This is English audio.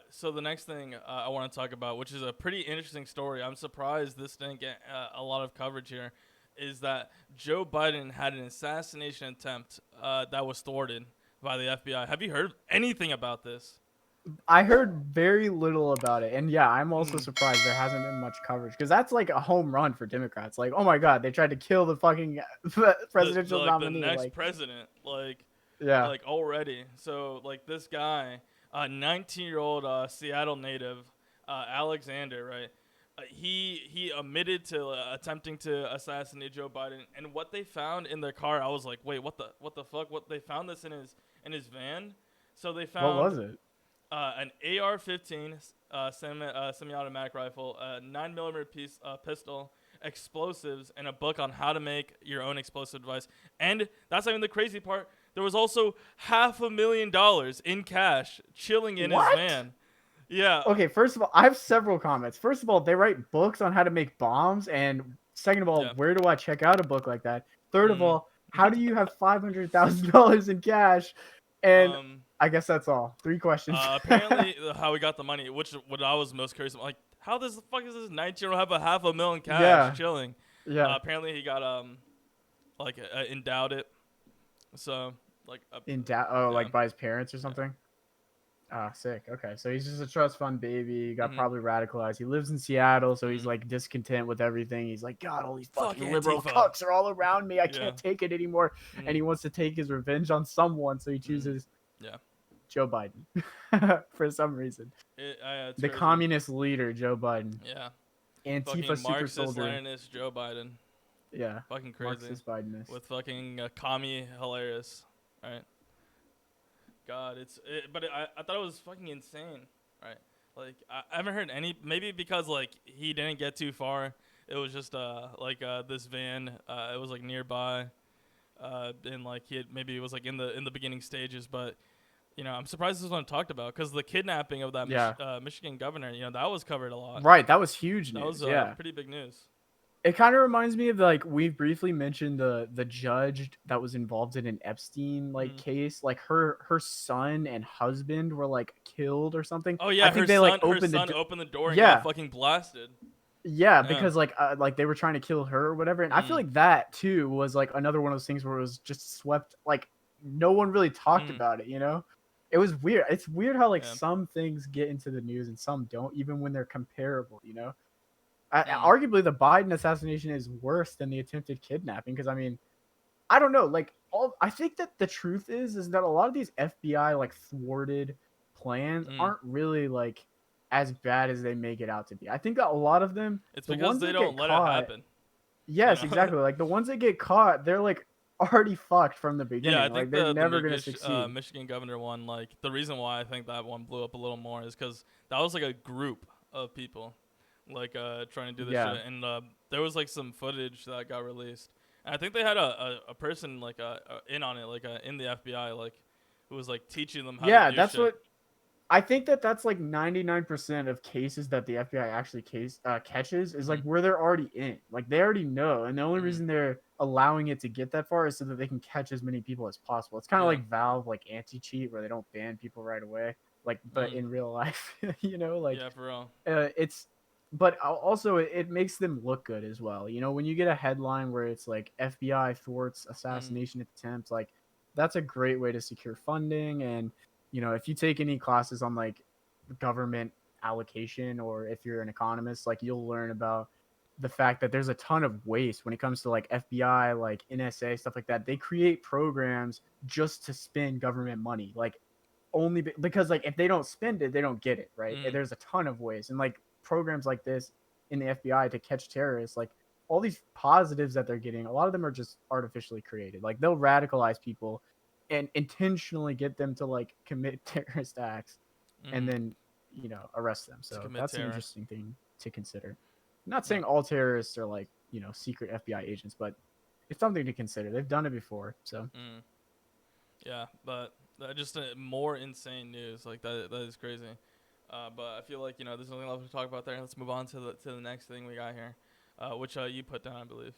So the next thing I want to talk about, which is a pretty interesting story, I'm surprised this didn't get a lot of coverage here, is that Joe Biden had an assassination attempt that was thwarted by the FBI. Have you heard anything about this? I heard very little about it, and yeah, I'm also Mm. surprised there hasn't been much coverage because that's like a home run for Democrats. Like, oh my god, they tried to kill the fucking The presidential like the nominee. next Like, president, yeah. like already. So like this guy, 19-year-old Seattle native, Alexander, right? He admitted to attempting to assassinate Joe Biden, and what they found in their car, I was like, wait, what the fuck? What they found this in his van? So they What found was it? an AR-15 semi-automatic rifle, a 9 millimeter pistol, explosives, and a book on how to make your own explosive device. And that's not even the crazy part. There was also $500,000 in cash chilling in his What? van. Yeah. Okay, first of all, I have several comments. First of all, they write books on how to make bombs, and second of all, Yeah. where do I check out a book like that? Third of Mm. all, how do you have $500,000 in cash? And um. I guess that's all. Three questions. Apparently, how he got the money, which what I was most curious about, like, how does the fuck is this 19-year-old have a 500,000 cash Yeah, chilling? yeah. Apparently, he got like endowed it. So like yeah, Like by his parents or yeah. something. Ah, sick. Okay, so he's just a trust fund baby. He got Mhm. probably radicalized. He lives in Seattle, so he's Mhm. like discontent with everything. He's like, God, all these Fuck fucking liberal Antifa. cucks are all around me. I Yeah. can't take it anymore. And Mm. he wants to take his revenge on someone, so he Mm. chooses Yeah. Joe Biden for some reason. It's The crazy. communist leader, Joe Biden. Yeah. Antifa Fucking super Marxist soldier. Leninist Joe Biden. Yeah, Fucking crazy. Marxist Bidenist. With fucking commie hilarious. Right. God, I thought it was fucking insane. Right. Like I haven't heard any. Maybe because like he didn't get too far. It was just this van. It was like nearby. And like maybe it was like in the beginning stages, but I'm surprised this wasn't talked about because the kidnapping of that Yeah, Michigan governor, that was covered a lot. right. That was huge That was news. Yeah. pretty big news. It kind of reminds me of like we briefly mentioned the judge that was involved in an Epstein like Mm. case. Like her son and husband were like killed or something. Oh I yeah, think they like her opened son opened the door and got yeah, fucking blasted. yeah, Yeah. because like they were trying to kill her or whatever. And I feel Mm. like that too was like another one of those things where it was just swept like no one really talked Mm. about it, you know? It was weird. It's weird how like Yeah. some things get into the news and some don't, even when they're comparable, you know? Mm. Arguably the Biden assassination is worse than the attempted kidnapping because I mean, I don't know, like I think that the truth is that a lot of these FBI like thwarted plans Mm. aren't really like as bad as they make it out to be. I think that a lot of them, It's the because ones they that don't get let it caught, happen. You yes, know. exactly. Like the ones that get caught, they're like already fucked from the Yeah, I beginning. Like think they're the never gonna succeed. Michigan governor one, like the reason why I think that one blew up a little more is because that was like a group of people, like trying to do this Yeah. shit, and there was like some footage that got released, and I think they had a person like in on it, like in the FBI, like who was like teaching them how to Yeah, do that's shit. what I think that that's like 99% of cases that the FBI actually catches is like Mm. where they're already in. Like they already know, and the only Mm. reason they're allowing it to get that far is so that they can catch as many people as possible. It's kind of Yeah. like Valve, like anti-cheat, where they don't ban people right away. Like, but Mm. in real life, you know, like Yeah, for real. it's. But also, it makes them look good as well. You know, when you get a headline where it's like FBI thwarts Mm. assassination attempt, like that's a great way to secure funding. And you know, if you take any classes on like government allocation or if you're an economist, like you'll learn about the fact that there's a ton of waste when it comes to like FBI, like NSA, stuff like that. They create programs just to spend government money, like only because like if they don't spend it, they don't get it, right? And Mm. there's a ton of ways, and like programs like this in the FBI to catch terrorists, like all these positives that they're getting, a lot of them are just artificially created. Like they'll radicalize people and intentionally get them to like commit terrorist acts and Mm. then arrest them. To So commit that's an terror. interesting thing to consider. I'm not Yeah. saying all terrorists are like secret FBI agents, but it's something to consider. They've done it before. So Mm. Yeah, but just more insane news. Like that is crazy. But I feel like there's nothing left to talk about there. Let's move on to the next thing we got here, which you put down, I believe.